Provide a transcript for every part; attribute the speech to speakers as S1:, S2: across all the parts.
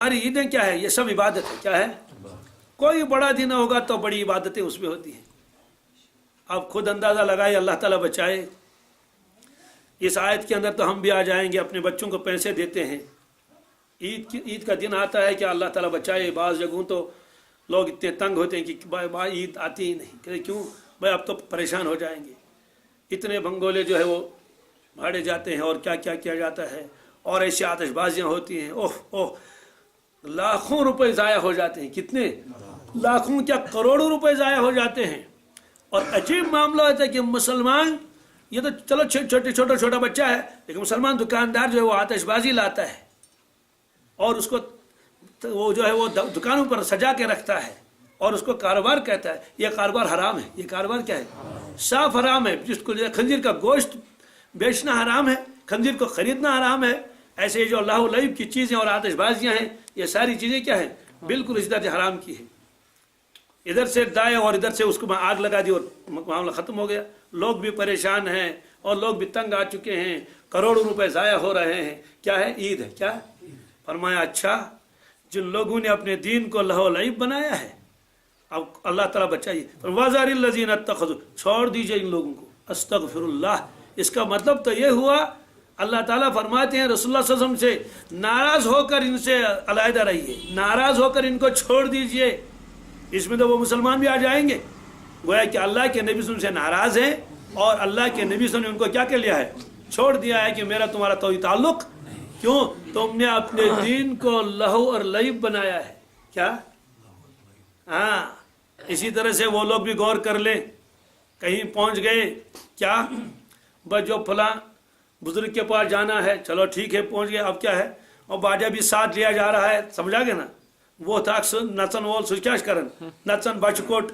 S1: हमारी ईदें क्या है? ये सब इबादत है। क्या है? कोई बड़ा दिन होगा तो बड़ी इबादतें उसमें होती हैं। आप खुद अंदाज़ा लगाए, अल्लाह ताला बचाए। इस आयत के अंदर तो हम भी आ जाएंगे, अपने बच्चों को पैसे देते हैं। ईद का दिन आता है कि अल्लाह ताला बचाए। बाज़ जगहों तो लोग इतने तंग होते हैं कि भाई ईद आती ही नहीं। कहते क्यों भाई, अब तो परेशान हो जाएंगे। इतने भंगोले जो है वो भाड़े जाते हैं और क्या क्या किया जाता है, और ऐसी आतिशबाजियाँ होती हैं। ओह ओह, लाखों रुपए ज़ाया हो जाते हैं। कितने लाखों, क्या करोड़ों रुपए ज़ाया हो जाते हैं। और अजीब मामला होता है कि मुसलमान, ये तो चलो छोटा बच्चा है, लेकिन मुसलमान दुकानदार जो है वो आतिशबाजी लाता है और उसको वो जो है वो दुकानों पर सजा के रखता है और उसको कारोबार कहता है। ये कारोबार हराम है। ये कारोबार क्या है? साफ हराम है। जिसको खंजीर का गोश्त बेचना हराम है, खंजीर को खरीदना हराम है। ऐसे जो अल्लाह लईब की चीज़ें और आतिशबाजियाँ हैं, ये सारी चीज़ें क्या है? बिल्कुल इस तरह से हराम की है। इधर से दाएं और इधर से उसको आग लगा दी और मामला ख़त्म हो गया। लोग भी परेशान हैं और लोग भी तंग आ चुके हैं। करोड़ों रुपए ज़ाया हो रहे हैं। क्या है? ईद है। क्या फरमाया? अच्छा, जिन लोगों ने अपने दीन को लहो लईब बनाया है, अब अल्लाह ताला बचाइए। वज़ारिल्लज़ीना इत्तख़ज़ू, छोड़ दीजिए इन लोगों को। अस्तग़फिरुल्लाह। इसका मतलब तो ये हुआ, अल्लाह ताला फरमाते हैं रसूलुल्लाह सल्लल्लाहु अलैहि वसल्लम से, नाराज़ होकर इनसे अलहदा रहिए, नाराज़ होकर इनको छोड़ दीजिए। इसमें तो वो मुसलमान भी आ जाएंगे। गोया कि अल्लाह के नबी से नाराज़ हैं और अल्लाह के नबी ने उनको क्या कर लिया है? छोड़ दिया है कि मेरा तुम्हारा तो ताल्लुक़। क्यों? तुमने अपने दीन को लहू और लईब बनाया है। क्या? हाँ, इसी तरह से वो लोग भी गौर कर लें। कहीं पहुंच गए, क्या बस जो फला बुजुर्ग के पास जाना है, चलो ठीक है पहुंच गए, अब क्या है? और बाजा भी साथ लिया जा रहा है, समझा गया ना? वो था नचन वोल सुचाश करन नचन बचकोट।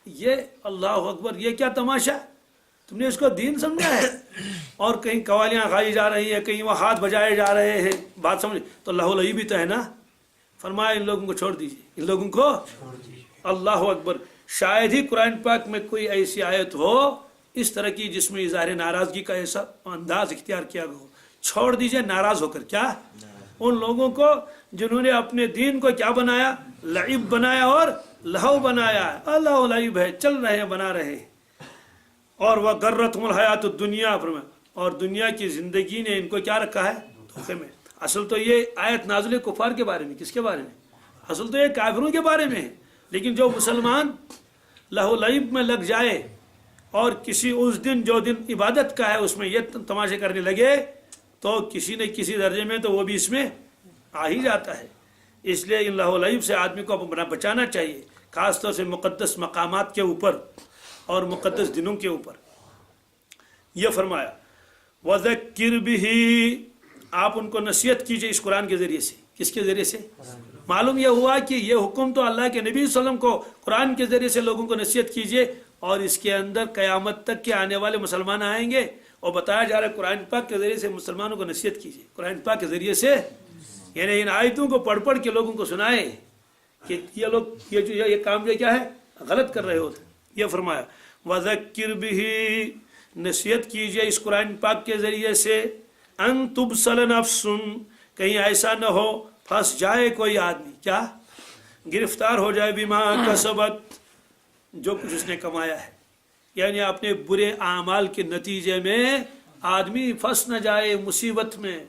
S1: ये अल्लाह अकबर, ये क्या तमाशा? तुमने इसको दीन समझा है? और कहीं कवालियाँ गाई जा रही है, कहीं वो हाथ बजाए जा रहे हैं। बात समझ? तो लहू लईब भी तो है ना। फरमाया इन लोगों को छोड़ दीजिए, इन लोगों को। अल्लाह अकबर। शायद ही कुरान पाक में कोई ऐसी आयत हो इस तरह की जिसमें इज़हार नाराज़गी का ऐसा अंदाज इख्तियार किया गया हो। छोड़ दीजिए नाराज़ होकर। क्या? उन लोगों को जिन्होंने अपने दीन को क्या बनाया? लईब बनाया और लहू बनाया। अल्लाह लईब है, चल रहे हैं, बना रहे हैं। और वह गर्रतहुमुल हयातुद दुनिया, और दुनिया की जिंदगी ने इनको क्या रखा है? धोखे में। असल तो ये आयत नाज़िल कुफार के बारे में। किसके बारे में? असल तो ये काफिरों के बारे में है। लेकिन जो मुसलमान लहू लईब में लग जाए और किसी उस दिन जो दिन इबादत का है उसमें ये तमाशे करने लगे, तो किसी न किसी दर्जे में तो वो भी इसमें आ ही जाता है। इसलिए इन लहू लईब से आदमी को अपना बचाना चाहिए, ख़ासतौर से मुक़द्दस मकामात के ऊपर और मुक़द्दस दिनों के ऊपर। यह फरमाया वज़क्किर बिही, आप उनको नसीहत कीजिए इस कुरान के ज़रिए से। किसके ज़रिए से? मालूम यह हुआ कि यह हुक्म तो अल्लाह के नबी सल्लल्लाहु अलैहि वसल्लम को कुरान के ज़रिए से लोगों को नसीहत कीजिए, और इसके अंदर क़यामत तक के आने वाले मुसलमान आएंगे और बताया जा रहा है कुरान पाक के ज़रिए से मुसलमानों को नसीहत कीजिए। कुरान पाक के ज़रिए से यानी इन आयतों को पढ़ पढ़ के लोगों को सुनाए कि ये लोग ये काम जो क्या है गलत कर रहे होते। ये फरमाया वज़क्किर बिही, नसीहत कीजिए इस कुरान पाक के ज़रिए से। अन तुबसल नफ्सुन, कहीं ऐसा न हो फंस जाए कोई आदमी, क्या गिरफ्तार हो जाए, बिमा कसबत, जो कुछ उसने कमाया है। यानी अपने बुरे आमाल के नतीजे में आदमी फंस न जाए मुसीबत में।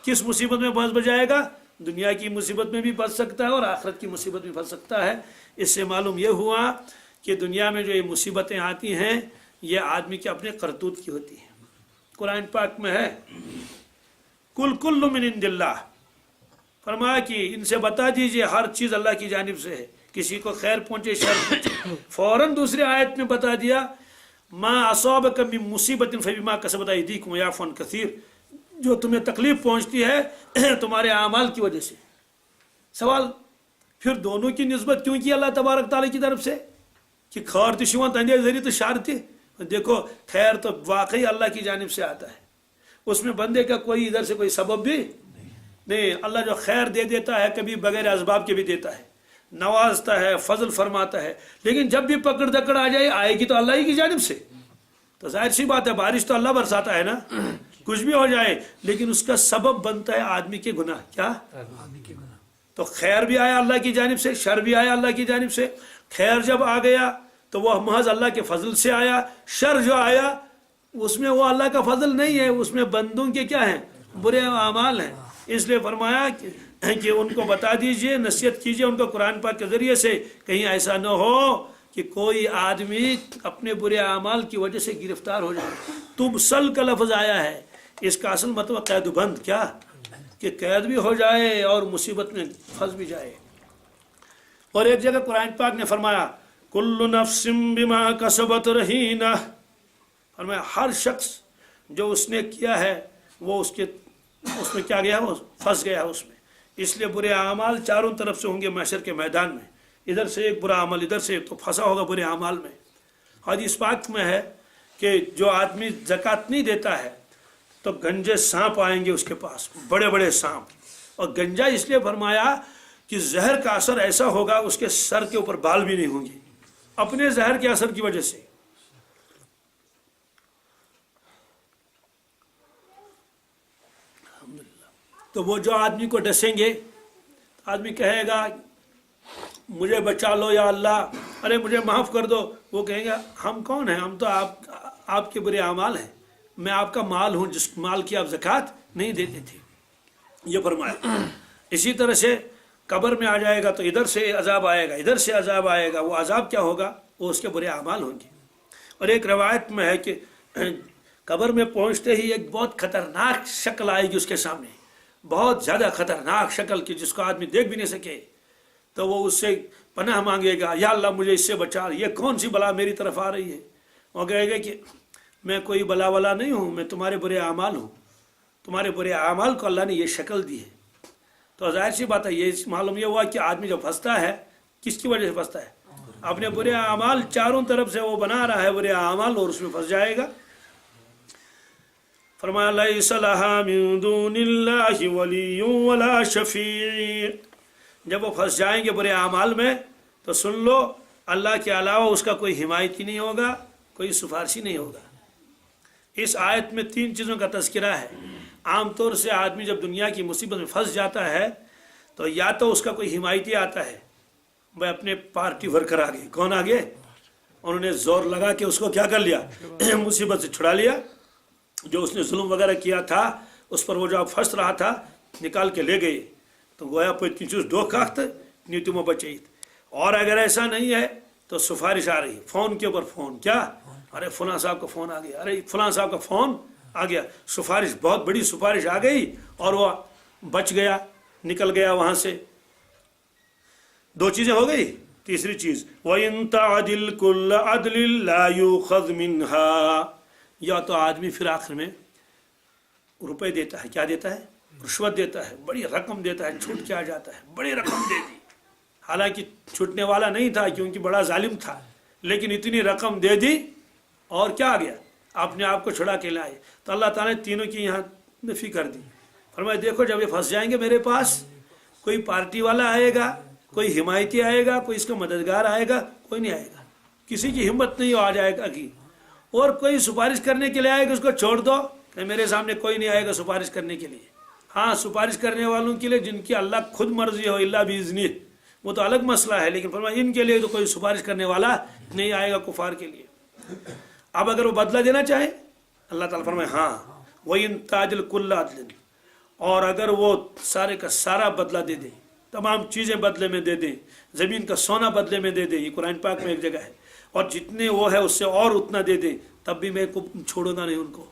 S1: किस मुसीबत में फंस जाएगा? दुनिया की मुसीबत में भी फंस सकता है और आखिरत की मुसीबत में फंस सकता है। इससे मालूम यह हुआ कि दुनिया में जो ये मुसीबतें आती हैं ये आदमी के अपने करतूत की होती हैं। कुरान पाक में है कुल्लु मिन इंदिल्लाह, फरमाया कि इनसे बता दीजिए हर चीज़ अल्लाह की जानिब से है। किसी को खैर पहुँचे शर पहुँचे। फ़ौरन दूसरी आयत में बता दिया मा असाबक मिन मुसीबतिन फबिमा कसबत अयदीकुम याफ़ू अन कसीर, जो तुम्हें तकलीफ पहुँचती है तुम्हारे आमाल की वजह से। सवाल फिर दोनों की निस्बत क्यों की अल्लाह तबारक ताला की तरफ से कि खैर तो शिवा तंदे जरिए तो शार थे। देखो खैर तो वाकई अल्लाह की जानिब से आता है, उसमें बंदे का कोई इधर से कोई सबब भी नहीं। अल्लाह जो खैर दे देता है कभी बगैर असबाब के भी देता है, नवाजता है, फजल फरमाता है। लेकिन जब भी पकड़ दकड़ आ जाए आएगी तो अल्लाह ही की जानिब से। तो जाहिर सी बात है बारिश तो अल्लाह बरसाता है ना, कुछ भी हो जाए, लेकिन उसका सबब बनता है आदमी के गुनाह। क्या? تو خیر بھی آیا اللہ کی جانب سے، شر بھی آیا اللہ کی جانب سے۔ خیر جب آ گیا تو وہ محض اللہ کے فضل سے آیا، شر جو آیا اس میں وہ اللہ کا فضل نہیں ہے، اس میں بندوں کے کیا ہیں؟ برے اعمال ہیں۔ اس لیے فرمایا کہ ان کو بتا دیجئے، نصیحت کیجئے ان کو قرآن پاک کے ذریعے سے، کہیں ایسا نہ ہو کہ کوئی آدمی اپنے برے اعمال کی وجہ سے گرفتار ہو جائے۔ تبسل کا لفظ آیا ہے، اس کا اصل مطلب قید و بند، کیا کہ قید بھی ہو جائے اور مصیبت میں پھنس بھی جائے۔ اور ایک جگہ قرآن پاک نے فرمایا کل نفس بما کسبت رہینہ، فرمایا ہر شخص جو اس نے کیا ہے وہ اس میں کیا گیا، وہ پھنس گیا اس میں۔ اس لیے برے اعمال چاروں طرف سے ہوں گے محشر کے میدان میں، ادھر سے ایک برا عمل، ادھر سے تو پھنسا ہوگا برے اعمال میں۔ حدیث پاک میں ہے کہ جو آدمی زکوٰۃ نہیں دیتا ہے تو گنجے سانپ آئیں گے اس کے پاس، بڑے بڑے سانپ۔ اور گنجا اس لیے فرمایا کہ زہر کا اثر ایسا ہوگا اس کے سر کے اوپر بال بھی نہیں ہوں گے، اپنے زہر کے اثر کی وجہ سے۔ تو وہ جو آدمی کو ڈسیں گے، آدمی کہے گا مجھے بچا لو یا اللہ، ارے مجھے معاف کر دو، وہ کہیں گا ہم کون ہیں، ہم تو آپ کے برے اعمال ہیں، میں آپ کا مال ہوں جس مال کی آپ زکوٰۃ نہیں دیتے تھے، یہ فرمایا۔ اسی طرح سے قبر میں آ جائے گا تو ادھر سے عذاب آئے گا، ادھر سے عذاب آئے گا، وہ عذاب کیا ہوگا، وہ اس کے برے اعمال ہوں گے۔ اور ایک روایت میں ہے کہ قبر میں پہنچتے ہی ایک بہت خطرناک شکل آئے گی اس کے سامنے، بہت زیادہ خطرناک شکل کی جس کو آدمی دیکھ بھی نہیں سکے، تو وہ اس سے پناہ مانگے گا، یا اللہ مجھے اس سے بچا، یہ کون سی بلا میری طرف آ رہی ہے۔ وہ کہے گا کہ میں کوئی بلا ولا نہیں ہوں، میں تمہارے برے اعمال ہوں، تمہارے برے اعمال کو اللہ نے یہ شکل دی ہے۔ تو ظاہر سی بات ہے، یہ معلوم یہ ہوا کہ آدمی جب پھنستا ہے کس کی وجہ سے پھنستا ہے، اپنے برے اعمال چاروں طرف سے وہ بنا رہا ہے برے اعمال، اور اس میں پھنس جائے گا۔ فرمایا لیس لہا من دون اللہ ولی ولا شفیع، جب وہ پھنس جائیں گے برے اعمال میں تو سن لو اللہ کے علاوہ اس کا کوئی حمایتی نہیں ہوگا، کوئی سفارشی نہیں ہوگا۔ اس آیت میں 3 چیزوں کا تذکرہ ہے۔ عام طور سے آدمی جب دنیا کی مصیبت میں پھنس جاتا ہے تو یا تو اس کا کوئی حمایتی آتا ہے، وہ اپنے پارٹی ورکر آگے، کون آگے، انہوں نے زور لگا کے اس کو کیا کر لیا، مصیبت سے چھڑا لیا، جو اس نے ظلم وغیرہ کیا تھا اس پر وہ جو پھنس رہا تھا نکال کے لے گئے، تو گویا پتنی چیز دو کاخت نیتو میں بچیت۔ اور اگر ایسا نہیں ہے تو سفارش آ رہی ہے، فون کے اوپر فون، کیا، ارے فلاں صاحب کا فون آ گیا، ارے فلاں صاحب کا فون آ گیا، سفارش، بہت بڑی سفارش آ گئی اور وہ بچ گیا، نکل گیا وہاں سے۔ 2 چیزیں ہو گئی۔ تیسری چیز وَإِن تَعْدِلْ كُلَّ عَدْلٍ لَا يُؤْخَذْ مِنْهَا، یا تو آدمی پھر آخر میں روپے دیتا ہے، کیا دیتا ہے، رشوت دیتا ہے، بڑی رقم دیتا ہے، چھوٹ کے آ جاتا ہے، بڑی رقم دے دی، حالانکہ چھوٹنے والا نہیں تھا کیونکہ بڑا ظالم تھا، لیکن اتنی رقم دے دی اور کیا آ گیا، اپنے آپ کو چھڑا کے لائے۔ تو اللہ تعالیٰ نے تینوں کی یہاں نفی کر دی، فرمایا دیکھو جب یہ پھنس جائیں گے میرے پاس، کوئی پارٹی والا آئے گا، کوئی حمایتی آئے گا، کوئی اس کا مددگار آئے گا، کوئی نہیں آئے گا، کسی کی ہمت نہیں آ جائے گا کہ، اور کوئی سفارش کرنے کے لیے آئے گا اس کو چھوڑ دو کہ میرے سامنے کوئی نہیں آئے گا سفارش کرنے کے لیے۔ ہاں سفارش کرنے والوں کے لیے جن کی اللہ خود مرضی ہو، اللہ باذنہ، وہ تو الگ مسئلہ ہے، لیکن فرمایا ان کے لیے تو کوئی سفارش کرنے والا نہیں آئے گا کفار کے لیے۔ اب اگر وہ بدلہ دینا چاہے اللہ تعالیٰ فرمائے ہاں وَإِن تَعْدِلْ كُلَّ عَدْلٍ، اور اگر وہ سارے کا سارا بدلہ دے دیں، تمام چیزیں بدلے میں دے دیں، زمین کا سونا بدلے میں دے دیں، یہ قرآن پاک میں ایک جگہ ہے، اور جتنے وہ ہے اس سے اور اتنا دے دیں، تب بھی میں چھوڑوں گا نہیں ان کو،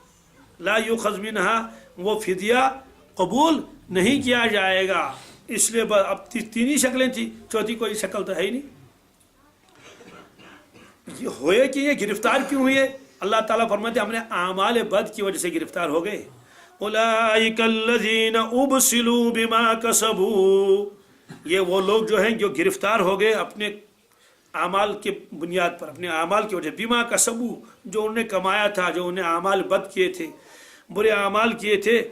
S1: لا یؤخذ منہا، وہ فدیہ قبول نہیں کیا جائے گا۔ اس لیے اب 3 ہی شکلیں تھیں، چوتھی کوئی شکل تو ہے ہی نہیں۔ یہ ہوئے کہ یہ گرفتار کیوں ہوئے، اللہ تعالیٰ فرماتے ہیں ہم نے اعمال بد کی وجہ سے گرفتار ہو گئے۔ اولئک الذین ابسلوا بما کسبوا، یہ وہ لوگ جو ہیں جو گرفتار ہو گئے اپنے اعمال کے بنیاد پر، اپنے اعمال کی وجہ، بما کسبوا، جو انہوں نے کمایا تھا، جو انہیں اعمال بد کیے تھے، برے اعمال کیے تھے،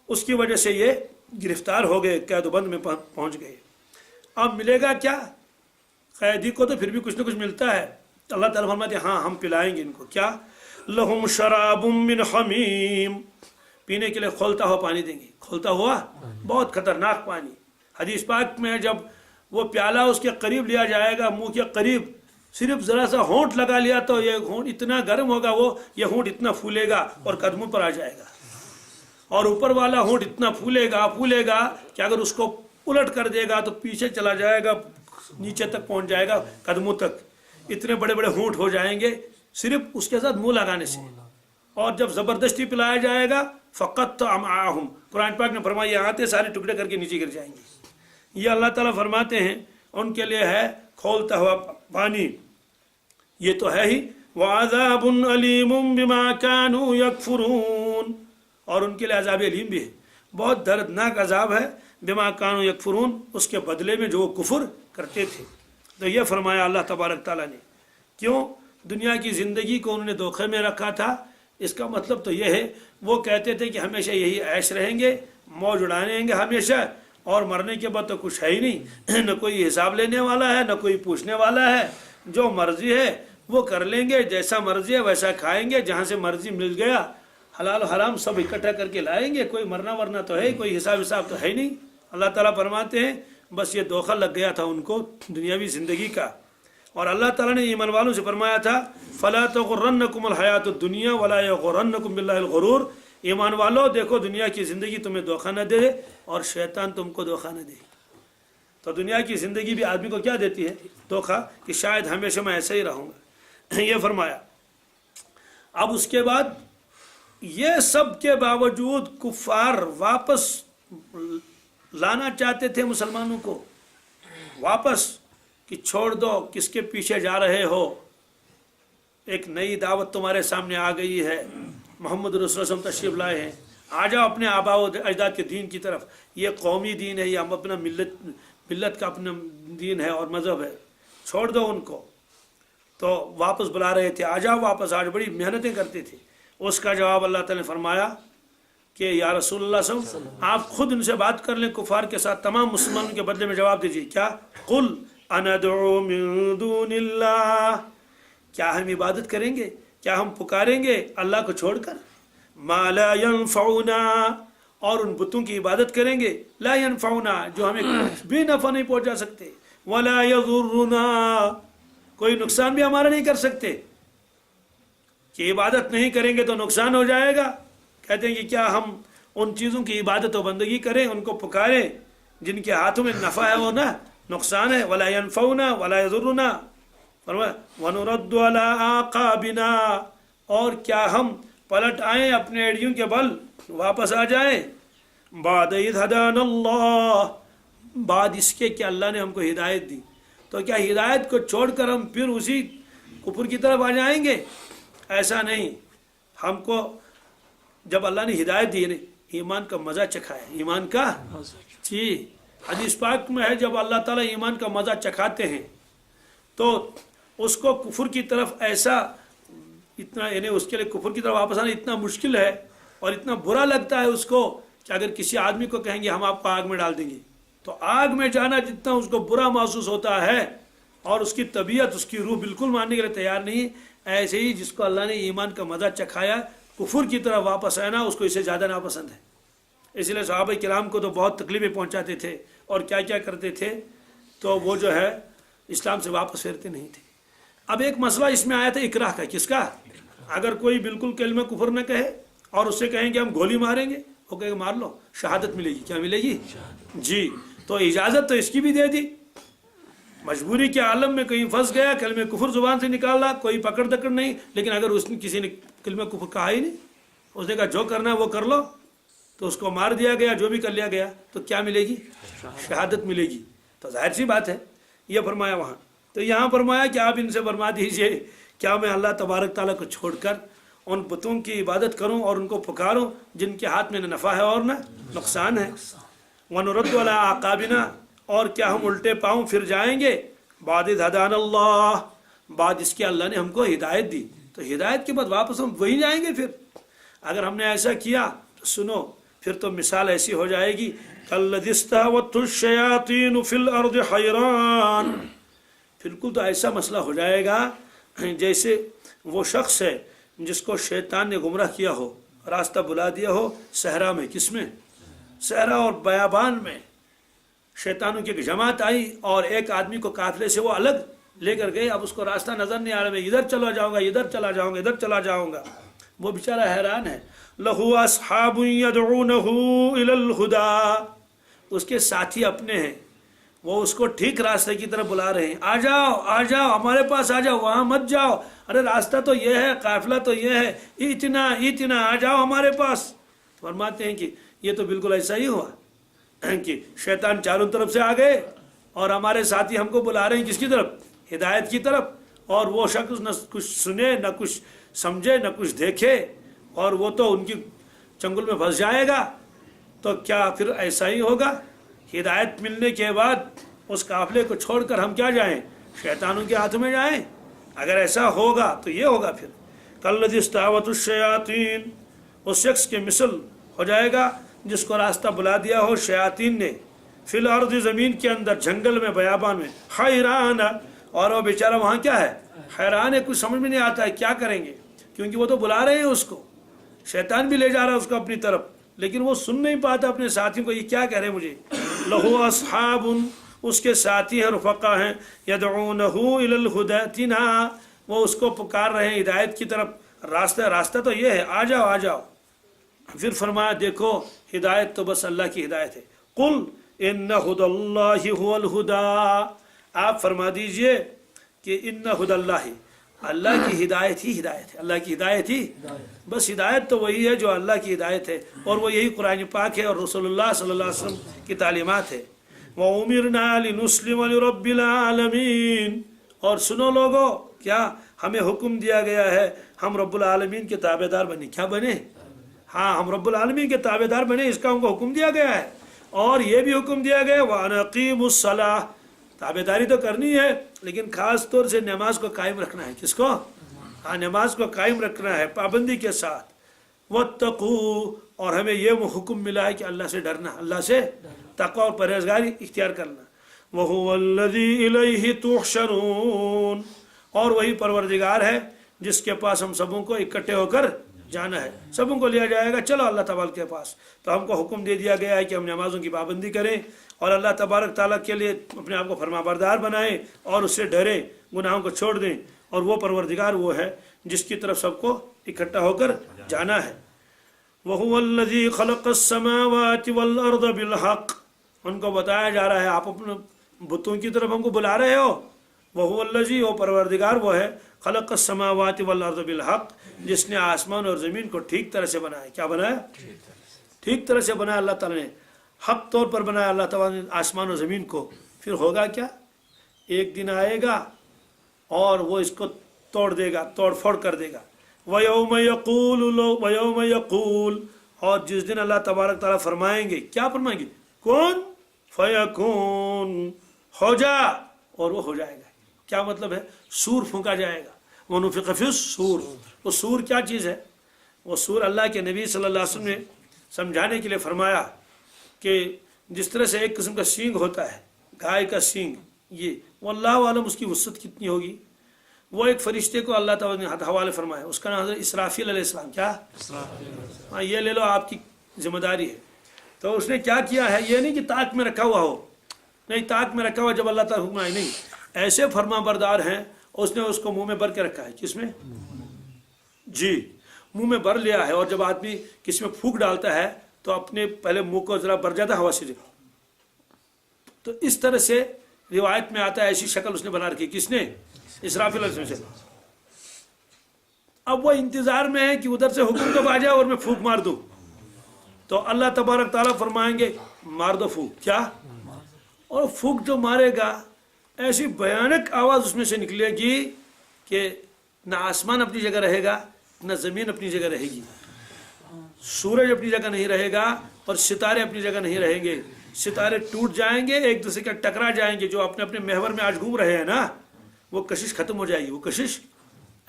S1: اس کی وجہ سے یہ گرفتار ہو گئے، قید و بند میں پہنچ گئے۔ اب ملے گا کیا، قیدی کو تو پھر بھی کچھ نہ کچھ ملتا ہے۔ اللہ تعالیٰ فرماتے ہیں ہاں ہم پلائیں گے ان کو، کیا، لہم شراب من حمیم، پینے کے لیے کھولتا ہوا پانی دیں گے، کھولتا ہوا بہت خطرناک پانی، حدیث پاک میں جب وہ پیالہ اس کے قریب لیا جائے گا، منہ کے قریب صرف ذرا سا ہونٹ لگا لیا تو یہ ہونٹ اتنا گرم ہوگا، یہ ہونٹ اتنا پھولے گا اور قدموں پر آ جائے گا، اور اوپر والا ہونٹ اتنا پھولے گا کہ اگر اس کو الٹ کر دے گا تو پیچھے چلا جائے گا، نیچے تک پہنچ جائے گا، قدموں تک اتنے بڑے بڑے ہونٹ ہو جائیں گے صرف اس کے ساتھ منہ لگانے سے۔ اور جب زبردستی پلایا جائے گا فقط امعاہم، قرآن پاک نے فرمایا یہ آتے سارے ٹکڑے کر کے نیچے گر جائیں گے۔ یہ اللہ تعالیٰ فرماتے ہیں ان کے لیے ہے کھولتا ہوا پانی، یہ تو ہے ہی، وعذاب علیم بما كانوا یکفرون، اور ان کے لیے عذاب علیم بھی ہے، بہت دردناک عذاب ہے، بما كانوا یکفرون، اس کے بدلے میں جو وہ کفر کرتے تھے۔ تو یہ فرمایا اللہ تبارک تعالیٰ نے، کیوں؟ دنیا کی زندگی کو انہوں نے دھوکے میں رکھا تھا۔ اس کا مطلب تو یہ ہے، وہ کہتے تھے کہ ہمیشہ یہی عیش رہیں گے، موج اڑائیں گے ہمیشہ، اور مرنے کے بعد تو کچھ ہے ہی نہیں، نہ کوئی حساب لینے والا ہے، نہ کوئی پوچھنے والا ہے، جو مرضی ہے وہ کر لیں گے، جیسا مرضی ہے ویسا کھائیں گے، جہاں سے مرضی مل گیا حلال و حرام سب اکٹھا کر کے لائیں گے، کوئی مرنا ورنا تو ہے، کوئی حساب تو ہے ہی نہیں۔ اللہ تعالیٰ فرماتے ہیں بس یہ دھوکہ لگ گیا تھا ان کو دنیاوی زندگی کا، اور اللہ تعالیٰ نے ایمان والوں سے فرمایا تھا فَلَا تَغُرَّنَّكُمُ الْحَيَاةُ الدُّنْيَا وَلَا يَغُرَّنَّكُم بِاللَّهِ الْغُرُورُ، ایمان والو دیکھو دنیا کی زندگی تمہیں دھوکہ نہ دے اور شیطان تم کو دھوکہ نہ دے۔ تو دنیا کی زندگی بھی آدمی کو کیا دیتی ہے؟ دھوکہ، کہ شاید ہمیشہ میں ایسا ہی رہوں گا، یہ فرمایا۔ اب اس کے بعد یہ سب کے باوجود کفار واپس لانا چاہتے تھے مسلمانوں کو واپس، کہ چھوڑ دو، کس کے پیچھے جا رہے ہو، ایک نئی دعوت تمہارے سامنے آ گئی ہے، محمد رسول اللہ صلی اللہ علیہ وسلم تشریف لائے ہیں، آ جاؤ اپنے آباء و اجداد کے دین کی طرف، یہ قومی دین ہے، یہ ہم اپنا ملت کا اپنا دین ہے اور مذہب ہے، چھوڑ دو ان کو۔ تو واپس بلا رہے تھے، آ جاؤ واپس، آج بڑی محنتیں کرتے تھے۔ اس کا جواب اللہ تعالیٰ نے فرمایا کہ یا رسول اللہ صلی اللہ علیہ وسلم آپ خود ان سے بات کر لیں، کفار کے ساتھ، تمام مسلمانوں کے بدلے میں جواب دیجیے، کیا؟ قل اندعو من دون اللہ، کیا ہم عبادت کریں گے، کیا ہم پکاریں گے اللہ کو چھوڑ کر، ما لا ينفعنا، اور ان بتوں کی عبادت کریں گے، لا ينفعنا، جو ہمیں بھی نفع نہیں پہنچا سکتے، ولا يضرنا، کوئی نقصان بھی ہمارا نہیں کر سکتے، کہ عبادت نہیں کریں گے تو نقصان ہو جائے گا۔ کہتے ہیں کہ کیا ہم ان چیزوں کی عبادت و بندگی کریں، ان کو پکاریں جن کے ہاتھوں میں نفع ہے وہ نہ نقصان ہے، ولا ينفعنا ولا يضرنا، ونرد على اعقابنا، اور کیا ہم پلٹ آئیں اپنے ایڑیوں کے بل، واپس آ جائیں، بعد اذ هدانا اللہ، بعد اس کے کہ اللہ نے ہم کو ہدایت دی، تو کیا ہدایت کو چھوڑ کر ہم پھر اسی کفر کی طرف آ جائیں گے؟ ایسا نہیں، ہم کو جب اللہ نے ہدایت دی ہے، ایمان کا مزہ چکھایا، ایمان کا جی، حدیث پاک میں ہے جب اللہ تعالیٰ ایمان کا مزہ چکھاتے ہیں تو اس کو کفر کی طرف ایسا اتنا، یعنی اس کے لیے کفر کی طرف واپس آنا اتنا مشکل ہے اور اتنا برا لگتا ہے اس کو، کہ اگر کسی آدمی کو کہیں گے ہم آپ کو آگ میں ڈال دیں گے، تو آگ میں جانا جتنا اس کو برا محسوس ہوتا ہے اور اس کی طبیعت، اس کی روح بالکل ماننے کے لیے تیار نہیں، ایسے ہی جس کو اللہ نے ایمان کا مزہ چکھایا کفر کی طرف واپس آنا اس کو اس سے زیادہ ناپسند ہے۔ اس لیے صحابہ کرام کو تو بہت تکلیفیں پہنچاتے تھے اور کیا کیا کرتے تھے، تو وہ جو ہے اسلام سے واپس پھیرتے نہیں تھے۔ اب ایک مسئلہ اس میں آیا تھا اکراہ کا، کس کا؟ اگر کوئی بالکل کلمہ کفر نہ کہے اور اس سے کہیں کہ ہم گولی ماریں گے، وہ کہے مار لو، شہادت ملے گی، کیا ملے گی؟ جی، تو اجازت تو اس کی بھی دے دی، مجبوری کے عالم میں کہیں پھنس گیا، کلمہ کفر زبان سے نکالا، کوئی پکڑ دکڑ نہیں، لیکن اگر اس نے کسی نے کلمہ کفر کہا ہی نہیں، اس نے کہا جو کرنا ہے وہ کر لو، تو اس کو مار دیا گیا، جو بھی کر لیا گیا، تو کیا ملے گی؟ شہادت ملے گی۔ تو ظاہر سی بات ہے، یہ فرمایا وہاں۔ تو یہاں فرمایا کہ آپ ان سے فرما دیجئے کیا میں اللہ تبارک تعالیٰ کو چھوڑ کر ان بتوں کی عبادت کروں اور ان کو پکاروں جن کے ہاتھ میں نہ نفع ہے اور نہ نقصان ہے؟ وَنُرَدُّ عَلَىٰ أَعْقَابِنَا، اور کیا ہم الٹے پاؤں پھر جائیں گے، بعد اذ ہدانا اللہ، بعد اس کے اللہ نے ہم کو ہدایت دی، تو ہدایت کے بعد واپس ہم وہی جائیں گے پھر؟ اگر ہم نے ایسا کیا تو سنو، پھر تو مثال ایسی ہو جائے گی، كَالَّذِي اسْتَهْوَتْهُ الشَّيَاطِينُ فِي الْأَرْضِ حَيْرَانٌ، بالکل تو ایسا مسئلہ ہو جائے گا جیسے وہ شخص ہے جس کو شیطان نے گمراہ کیا ہو، راستہ بلا دیا ہو صحرا میں، کس میں؟ صحرا اور بیابان میں، शैतानों की एक जमात आई और एक आदमी को काफिले से वो अलग लेकर गए। अब उसको रास्ता नजर नहीं आ रहा, मैं इधर चला जाऊंगा, इधर चला जाऊंगा, इधर चला जाऊंगा। वो बेचारा हैरान है। लहू अस्हाबुन यदऊनहु इलल हुदा, उसके साथी अपने हैं, वो उसको ठीक रास्ते की तरफ बुला रहे हैं। आ जाओ, आ जाओ, हमारे पास आ जाओ, वहां मत जाओ, अरे रास्ता तो ये है, काफिला तो ये है, इतना इतना, आ जाओ हमारे पास। फरमाते हैं कि ये तो बिल्कुल ऐसा ही हुआ कि शैतान चारों तरफ से आ गए और हमारे साथी हमको बुला रहे हैं किसकी तरफ, हिदायत की तरफ, और वो शख्स न कुछ सुने, न कुछ समझे, न कुछ देखे, और वो तो उनकी चंगुल में फंस जाएगा। तो क्या फिर ऐसा ही होगा? हिदायत मिलने के बाद उस काफिले को छोड़कर हम क्या जाएं, शैतानों के हाथ में जाएं? अगर ऐसा होगा तो ये होगा फिर कल्लदिस्तावतुश्शयातीन, उस शख्स के मिसल हो जाएगा जिसको रास्ता बुला दिया हो शयातीन ने, फिल अर्द, ज़मीन के अंदर, जंगल में, बयाबान में, हैरान, और वो बेचारा वहाँ क्या है, हैरान है, कुछ समझ में नहीं आता है क्या करेंगे, क्योंकि वो तो बुला रहे हैं उसको, शैतान भी ले जा रहा है उसको अपनी तरफ, लेकिन वो सुन नहीं पाता अपने साथियों को, ये क्या कह रहे हैं मुझे। लहू अस्हाबुन, उसके साथी हैं, रुफका हैं, यदऊनहु इलल हुदातिना, वो उसको पुकार रहे हैं हिदायत की तरफ, रास्ता तो ये है, आ जाओ, आ जाओ। फिर फरमाया देखो हिदायत तो बस अल्लाह की हिदायत है। कुल इन्ना हुदल्लाहि हुवल हुदा, आप फरमा दीजिए कि इन्ना हुदल्लाहि, अल्लाह की हिदायत ही हिदायत है, अल्लाह की हिदायत ही, बस हिदायत तो वही है जो अल्लाह की हिदायत है, और वो यही कुरान पाक है और रसूलुल्लाह सल्लल्लाहु अलैहि वसल्लम की तालीमात है। व उमिरना लिनुस्लिम लिरब्बिल आलमीन, और सुनो लोगो, क्या हमें हुक्म दिया गया है हम रब्बुल आलमीन के ताबेदार बने। क्या बने? हाँ, हम रब्बुल आलमीन के ताबेदार बने, इसका हमको हुक्म दिया गया है। और ये भी हुक्म दिया गया व अनकीमुस सलाह, ताबेदारी तो करनी है, लेकिन खास तौर से नमाज को कायम रखना है। किसको? हाँ, नमाज को कायम रखना है पाबंदी के साथ। वत्तकू, और हमें ये हुक्म मिला है कि अल्लाह से डरना, अल्लाह से तक़वा और परहेजगारी इख्तियार करना। वहुवल्लज़ी इलैहि तुहशरून, और वही परवरदिगार है जिसके पास हम सबों को इकट्ठे होकर जाना है, सबों को लिया जाएगा, चलो अल्लाह तबारक के पास। तो हमको हुक्म दे दिया गया है कि हम नमाजों की पाबंदी करें और अल्लाह तबारक ताला के लिए अपने आप को फरमाबरदार बनाएं और उससे डरें, गुनाहों को छोड़ दें, और वो परवरदिगार वो है जिसकी तरफ सबको इकट्ठा होकर जाना है। वहुवल्लज़ी खलक़स समावाति वल अर्द बिल हक़, उनको बताया जा रहा है आप अपने बुतों की तरफ हमको बुला रहे हो। वहुवल्लज़ी, वो परवरदिगार वो है, खलक़स समावाति वल अर्द बिल हक़, जिसने आसमान और ज़मीन को ठीक तरह से बनाया। क्या बनाया? ठीक तरह से बनाया अल्लाह ताला ने, हक तौर पर बनाया अल्लाह ताला ने आसमान और ज़मीन को। फिर होगा क्या? एक दिन आएगा और वो इसको तोड़ देगा, तोड़ फोड़ कर देगा। वयौम यक़ूल, और जिस दिन अल्लाह तबारक ताला फरमाएंगे, क्या फरमाएंगे? कुन फयकून, हो जा, और वो हो जाएगा। क्या मतलब है? सूर फूंका जाएगा। वनुफ़िख़ फ़िस्सूर, वो सूर क्या चीज़ है? वो सूर अल्लाह के नबी सल्लल्लाहु अलैहि वसल्लम ने समझाने के लिए फरमाया कि जिस तरह से एक किस्म का सींग होता है, गाय का सींग, ये वल्लाहु आलम उसकी वसअत कितनी होगी। वो एक फरिश्ते को अल्लाह ताला ने हवाले फरमाया, उसका नाम हज़रत इसराफील अलैहिस्सलाम। क्या? हाँ, ये ले लो, आपकी जिम्मेदारी है। तो उसने क्या किया है, ये नहीं कि ताक में रखा हुआ हो, नहीं, ताक में रखा हुआ जब अल्लाह ताला हुक्म आए, नहीं, ऐसे फरमा बरदार हैं, उसने उसको मुंह में भर के रखा है। किसमें? जी, मुंह में भर लिया है। और जब आदमी किसी में फूंक डालता है तो अपने पहले मुंह को जरा भर जाता है हवा से, तो इस तरह से रिवायत में आता है, ऐसी शक्ल उसने बना रखी। किसने? इसराफील अलैहिस्सलाम। अब वो इंतजार में है कि उधर से हुक्म कब आ जाए और मैं फूंक मार दूं। तो अल्लाह तबारक ताला फरमाएंगे मार दो फूंक। क्या? और फूंक जो मारेगा, ऐसी भयानक आवाज़ उसमें से निकलेगी कि न आसमान अपनी जगह रहेगा, न ज़मीन अपनी जगह रहेगी, सूरज अपनी जगह नहीं रहेगा और सितारे अपनी जगह नहीं रहेंगे। सितारे टूट जाएंगे, एक दूसरे के टकरा जाएंगे। जो अपने अपने महवर में आज घूम रहे हैं ना, वो कशिश खत्म हो जाएगी। वो कशिश,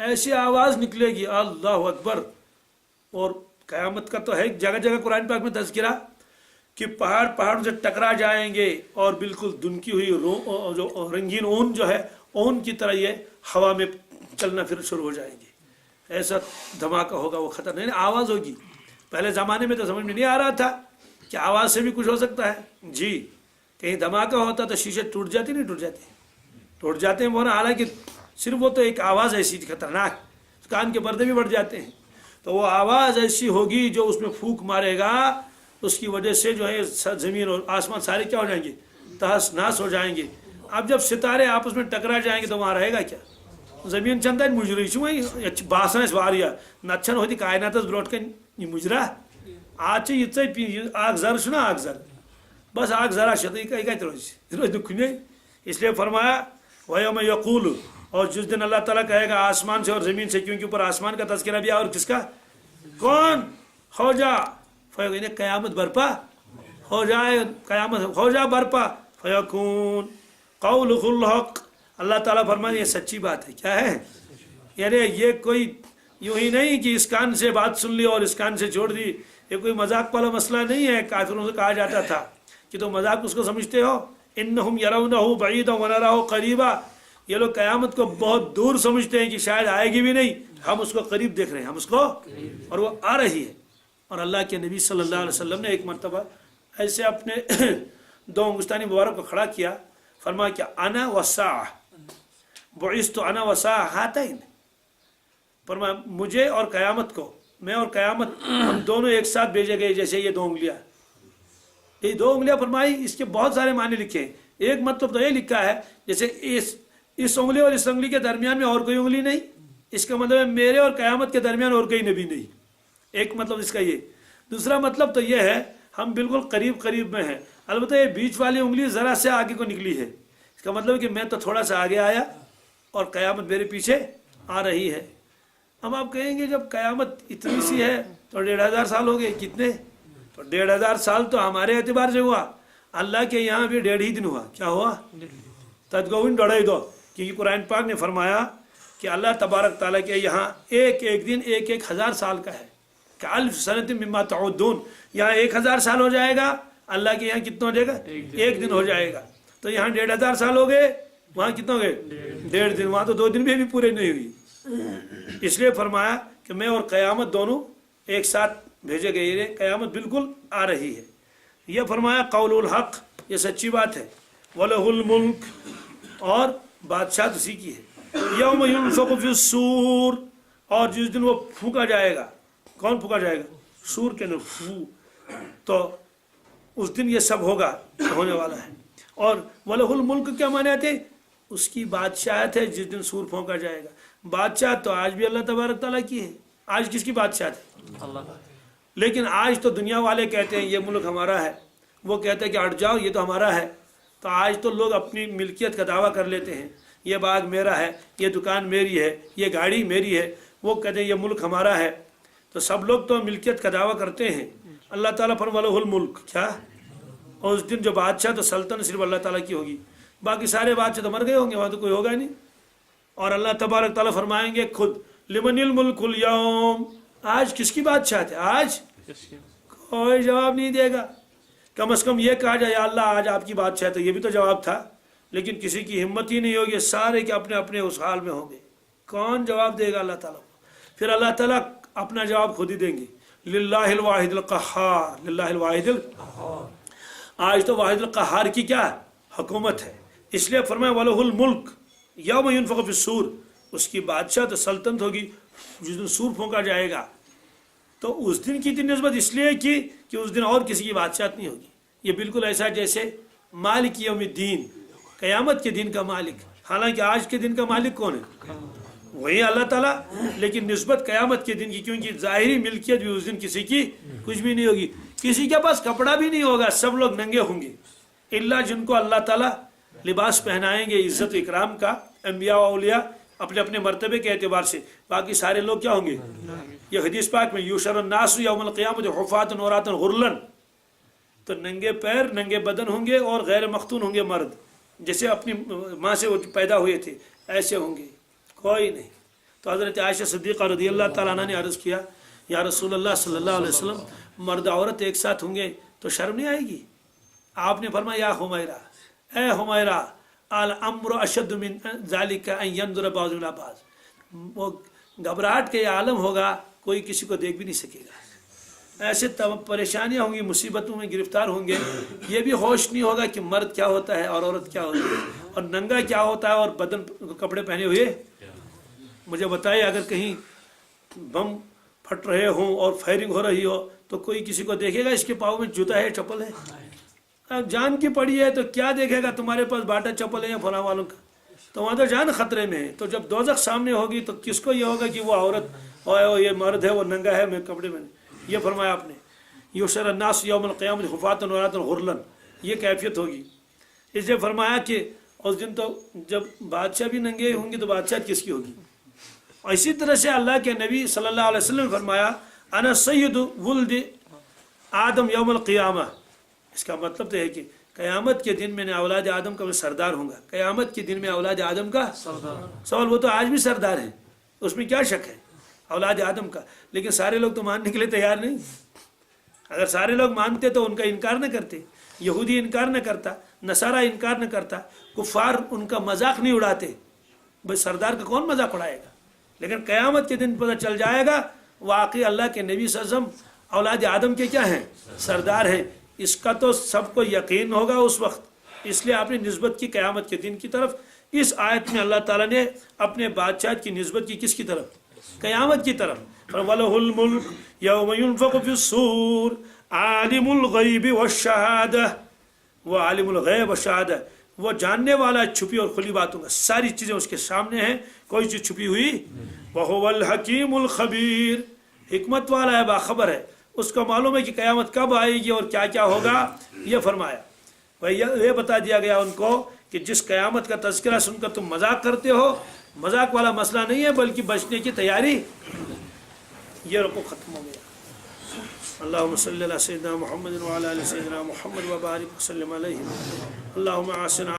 S1: ऐसी आवाज़ निकलेगी, अल्लाह अकबर। और क़यामत का तो है जगह जगह कुरान पाक में तज़किरा कि पहाड़ पहाड़ों से टकरा जाएंगे और बिल्कुल दुनकी हुई जो रंगीन ऊन जो है, ऊन की तरह ये हवा में चलना फिर शुरू हो जाएंगे। ऐसा धमाका होगा, वो खतरनाक नहीं, आवाज़ होगी। पहले ज़माने में तो समझ में नहीं आ रहा था कि आवाज़ से भी कुछ हो सकता है। जी, कहीं धमाका होता तो शीशे टूट जाते नहीं टूट जाते, टूट जाते हैं बोला। हालांकि सिर्फ वो तो एक आवाज़ ऐसी खतरनाक, कान के पर्दे भी बढ़ जाते हैं। तो वो आवाज़ ऐसी होगी जो उसमें फूंक मारेगा, उसकी वजह से जो है ज़मीन और आसमान सारे क्या हो जाएंगे, तहस नहस हो जाएंगे। अब जब सितारे आपस में टकरा जाएंगे तो वहाँ रहेगा क्या? ज़मीन चंदा मुजर बास वारिया नच्छन होती कायनात ब्रोट कन मुजरा आज ये आग जर सुना आग जर बस आग जरा शत रोज दुखने। इसलिए फरमाया वयम यकूल, और जिस दिन अल्लाह ताला कहेगा आसमान से और ज़मीन से, क्योंकि ऊपर आसमान का तज़किरा भी और किसका, कौन हो जा फ़यकून, क़यामत बर्पा हो जाए, क़यामत हो जा बर्पा फ़यकून क़ौलुल हक़। अल्लाह ताला फरमाए ये सच्ची बात है। क्या है? यानी ये कोई यूं ही नहीं कि इस कान से बात सुन ली और इस कान से छोड़ दी, ये कोई मजाक वाला मसला नहीं है। काफिरों से कहा जाता था कि तो मजाक उसको समझते हो, इन्नहुम यरौनहु बईदा व नराहु करीबा, ये लोग क़यामत को बहुत दूर समझते हैं कि शायद आएगी भी नहीं, हम उसको करीब देख रहे हैं, हम उसको, और वो आ रही है। और अल्लाह के नबी सल्लल्लाहु अलैहि वसल्लम ने एक मरतबा ऐसे अपने दो अंगुस्तानी मुबारक को खड़ा किया, फरमाया कि अना वसा बुइस्तु अना वसा हातैन, फरमाया मुझे और क़यामत को, मैं और क़यामत हम दोनों एक साथ भेजे गए जैसे ये दो उंगलियां। ये दो उंगलियां फरमाई, इसके बहुत सारे माने लिखे हैं। एक मतलब तो ये लिखा है जैसे इस उंगली और इस उंगली के दरमियान में और कोई उंगली नहीं, इसका मतलब है मेरे और क़यामत के दरमियान और कोई नबी नहीं। एक मतलब इसका ये। दूसरा मतलब तो ये है हम बिल्कुल करीब करीब में हैं, अलबत्ता ये बीच वाली उंगली ज़रा से आगे को निकली है। इसका मतलब है कि मैं तो थोड़ा सा आगे आया और क़यामत मेरे पीछे आ रही है। अब आप कहेंगे जब क़यामत इतनी सी है तो 1500 साल हो गए, कितने? तो 1500 साल तो हमारे एतबार से हुआ, अल्लाह के यहाँ भी 1.5 ही दिन हुआ। क्या हुआ? तदगोविन डोड़ाई दो, क्योंकि कुरान पाक ने फरमाया कि अल्लाह तबारक ताला के यहाँ एक एक दिन 1,000 साल का है। काल्फ सनत मिम्मा तउद्दून, यहाँ 1000 साल हो जाएगा, अल्लाह के यहाँ कितना हो जाएगा? एक दिन हो जाएगा। तो यहाँ 1500 साल हो गए, वहाँ कितना हो गए? 1.5 दिन। वहाँ तो 2 दिन में भी पूरे नहीं हुई। इसलिए फरमाया कि मैं और क़यामत दोनों एक साथ भेजे गए, क़यामत बिल्कुल आ रही है। यह फरमाया क़ौलुल हक़, ये सच्ची बात है। वलहुल मुल्क, और बादशाह उसी की है। यौम युनफ़ख़ु फ़िस्सूर, और जिस दिन वो फूंका जाएगा। कौन फूंका जाएगा? सूर के अंदर फू, तो उस दिन ये सब होगा, होने वाला है। और वलहुल मुल्क क्या माने आते? उसकी बादशाहत है जिस दिन सूर फूंका जाएगा। बादशाह तो आज भी अल्लाह तबारक ताला की है। आज किसकी बादशाह है? अल्लाह। लेकिन आज तो दुनिया वाले कहते हैं ये मुल्क हमारा है, वो कहते हैं कि हट जाओ ये तो हमारा है। तो आज तो लोग अपनी मिल्कियत का दावा कर लेते हैं, ये बाग मेरा है, ये दुकान मेरी है, ये गाड़ी मेरी है, वो कहते हैं ये मुल्क हमारा है। तो सब लोग तो मिल्कियत का दावा करते हैं। अल्लाह ताला फरमालहुल मुल्क, क्या? और उस दिन जो बादशाह तो सल्तनत सिर्फ अल्लाह ताला की होगी, बाकी सारे बादशाह तो मर गए होंगे, वहाँ तो कोई होगा नहीं। और अल्लाह तबारक ताला फरमाएंगे खुद लिमनिल मुल्कुल यौम, आज किसकी बादशाह है? आज कोई जवाब नहीं देगा। कम से कम ये कहा जाए अल्लाह आज आपकी बादशाह, तो ये भी तो जवाब था। लेकिन किसी की हिम्मत ही नहीं होगी, सारे के अपने अपने उस हाल में होंगे। कौन जवाब देगा? अल्लाह ताला। फिर अल्लाह ताला अपना जवाब खुद ही देंगे। लिल्लाहिल वाहिदिल क़हार, लिल्लाहिल वाहिदिल क़हार। आज तो वाहिदिल क़हार की क्या हुकूमत है। इसलिए फरमाया वलहुल मुल्क यौम युनफ़ख़ु फ़िस्सूर, उसकी बादशाह तो सल्तनत होगी जिस दिन सूर फूंका जाएगा। तो उस दिन की निस्बत इसलिए कि उस दिन और किसी की बादशाहत नहीं होगी। ये बिल्कुल ऐसा जैसे मालिक यौमिद्दीन, क़यामत के दिन का मालिक। हालांकि आज के दिन का मालिक कौन है? वही अल्लाह ताला, लेकिन निस्बत क़यामत के दिन की, क्योंकि ज़ाहिरी मिल्कियत भी उस दिन किसी की कुछ भी नहीं होगी। किसी के पास कपड़ा भी नहीं होगा, सब लोग नंगे होंगे, इल्ला जिनको अल्लाह ताला लिबास पहनाएंगे इज़्ज़त इकराम का, अंबिया व औलिया अपने अपने मर्तबे के एतबार से। बाकी सारे लोग क्या होंगे? ये हदीस पाक में युशरन नासु यौमल क़ियामत हुफ़ातन औरातन गुरलन, तो नंगे पैर नंगे बदन होंगे और गैर मख्तून होंगे मर्द, जैसे अपनी माँ से वो पैदा हुए थे ऐसे होंगे, कोई नहीं। तो हज़रत आयशा सिद्दीक़ा रज़ियल्लाहु तआला अन्हा ने अर्ज़ किया, या रसूलल्लाह सल्लल्लाहु अलैहि वसल्लम, मर्द औरत एक साथ होंगे तो शर्म नहीं आएगी? आपने फरमाया या हुमैरा, ए हुमैरा, अल अम्र अशद्दु मिन ज़ालिका अन यंज़ुर बाज़ुहुम इला बाज़, वो घबराहट के आलम होगा, कोई किसी को देख भी नहीं सकेगा। ایسے پریشانیاں ہوں گی، مصیبتوں میں گرفتار ہوں گے، یہ بھی ہوش نہیں ہوگا کہ مرد کیا ہوتا ہے اور عورت کیا ہوتی ہے، اور ننگا کیا ہوتا ہے اور بدن کپڑے پہنے ہوئے۔ مجھے بتائیے اگر کہیں بم پھٹ رہے ہوں اور فائرنگ ہو رہی ہو تو کوئی کسی کو دیکھے گا اس کے پاؤں میں جوتا ہے، چپل ہے؟ اب جان کی پڑی ہے تو کیا دیکھے گا تمہارے پاس باٹا چپل ہے یا فلاں والوں کا؟ تو وہاں تو جان خطرے میں ہے۔ تو جب دوزخ سامنے ہوگی تو کس کو یہ ہوگا کہ وہ عورت اور یہ مرد ہے، وہ ننگا ہے، میں کپڑے میں۔ یہ فرمایا آپ نے یحشر الناس یوم القیامۃ حفاۃ عراۃ غرلا، یہ کیفیت ہوگی۔ اس لیے فرمایا کہ اس دن تو جب بادشاہ بھی ننگے ہوں گے تو بادشاہ کس کی ہوگی؟ اور اسی طرح سے اللہ کے نبی صلی اللہ علیہ وسلم نے فرمایا انا سید ولد آدم یوم القیامہ۔ اس کا مطلب تو ہے کہ قیامت کے دن میں نے اولاد آدم کا میں سردار ہوں گا۔ قیامت کے دن میں اولاد آدم کا سوال، وہ تو آج بھی سردار ہیں، اس میں کیا شک ہے اولاد آدم کا، لیکن سارے لوگ تو ماننے کے لیے تیار نہیں۔ اگر سارے لوگ مانتے تو ان کا انکار نہ کرتے، یہودی انکار نہ کرتا، نصارہ انکار نہ کرتا، کفار ان کا مذاق نہیں اڑاتے۔ بھائی سردار کا کون مذاق اڑائے گا؟ لیکن قیامت کے دن پتہ چل جائے گا واقعی اللہ کے نبی صلی اللہ علیہ وسلم اولاد آدم کے کیا ہیں؟ سردار ہیں۔ اس کا تو سب کو یقین ہوگا اس وقت، اس لیے آپ نے نسبت کی قیامت کے دن کی طرف۔ اس آیت میں اللہ تعالیٰ نے اپنے بادشاہت کی نسبت کی کس کی طرف؟ قیامت کی طرف۔ وَلَهُ الْمُلْكُ يَوْمَ يُنفَخُ فِي الصُّورِ عَالِمُ الْغَيْبِ وَالشَّهَادَةِ، وہ عالم الغیب والشہادہ، وہ جاننے والا ہے چھپی اور کھلی باتوں کا، ساری چیزیں اس کے سامنے ہیں، کوئی چیز چھپی ہوئی۔ وَهُوَ الْحَكِيمُ الْخَبِيرُ، حکمت والا ہے، باخبر ہے، اس کو معلوم ہے کہ قیامت کب آئے گی اور کیا کیا ہوگا۔ یہ فرمایا بھائی، یہ بتا دیا گیا ان کو کہ جس قیامت کا تذکرہ سن کر تم مذاق کرتے ہو، مذاق والا مسئلہ نہیں ہے بلکہ بچنے کی تیاری۔ یہ رکو ختم ہو گیا۔ اللہم صلی علی سیدنا محمد وعلی آل سیدنا محمد وبارک وسلم علیہ۔ اللہم آسنا